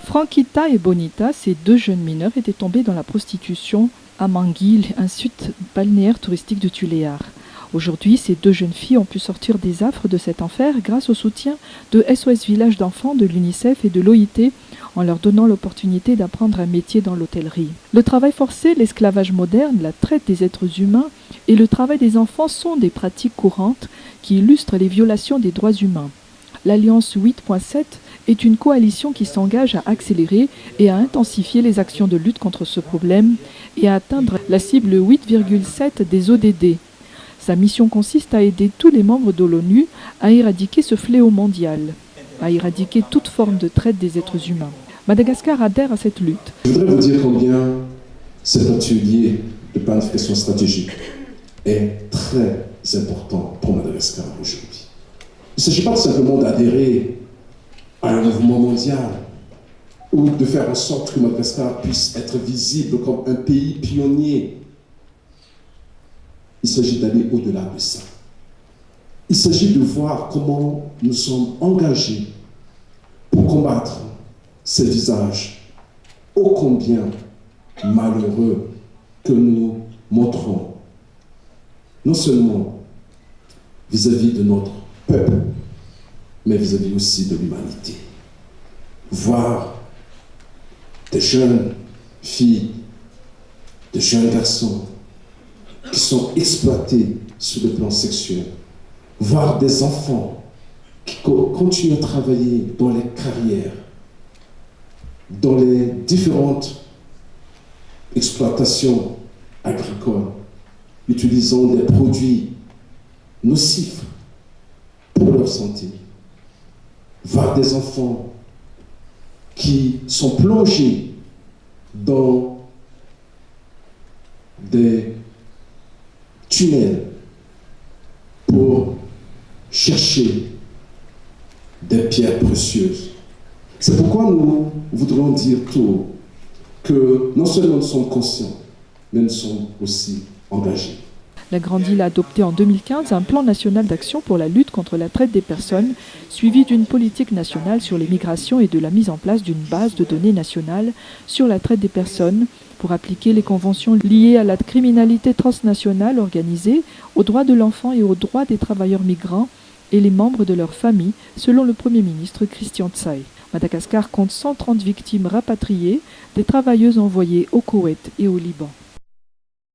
Franquita et Bonita, ces deux jeunes mineurs, étaient tombés dans la prostitution à Manguil, un site balnéaire touristique de Tuléar. Aujourd'hui, ces deux jeunes filles ont pu sortir des affres de cet enfer grâce au soutien de SOS Village d'enfants, de l'UNICEF et de l'OIT, en leur donnant l'opportunité d'apprendre un métier dans l'hôtellerie. Le travail forcé, l'esclavage moderne, la traite des êtres humains et le travail des enfants sont des pratiques courantes qui illustrent les violations des droits humains. L'Alliance 8.7 est une coalition qui s'engage à accélérer et à intensifier les actions de lutte contre ce problème et à atteindre la cible 8,7 des ODD. Sa mission consiste à aider tous les membres de l'ONU à éradiquer ce fléau mondial, à éradiquer toute forme de traite des êtres humains. Madagascar adhère à cette lutte. Je voudrais vous dire combien cet atelier de planification stratégique est très important pour Madagascar aujourd'hui. Il ne s'agit pas simplement d'adhérer à un mouvement mondial ou de faire en sorte que Madagascar puisse être visible comme un pays pionnier. Il s'agit d'aller au-delà de ça. Il s'agit de voir comment nous sommes engagés pour combattre ces visages ô combien malheureux que nous montrons, non seulement vis-à-vis de notre peuple, mais vis-à-vis aussi de l'humanité. Voir des jeunes filles, des jeunes garçons qui sont exploités sur le plan sexuel, voir des enfants qui continuent à travailler dans les carrières, dans les différentes exploitations agricoles, utilisant des produits nocifs pour leur santé. Voir des enfants qui sont plongés dans des tunnels pour chercher des pierres précieuses. C'est pourquoi nous voudrions dire tout haut que non seulement nous sommes conscients, mais nous sommes aussi engagés. La Grande Île a adopté en 2015 un plan national d'action pour la lutte contre la traite des personnes, suivi d'une politique nationale sur les migrations et de la mise en place d'une base de données nationale sur la traite des personnes pour appliquer les conventions liées à la criminalité transnationale organisée, aux droits de l'enfant et aux droits des travailleurs migrants et les membres de leur famille, selon le Premier ministre Christian Tsaï. Madagascar compte 130 victimes rapatriées, des travailleuses envoyées au Koweït et au Liban.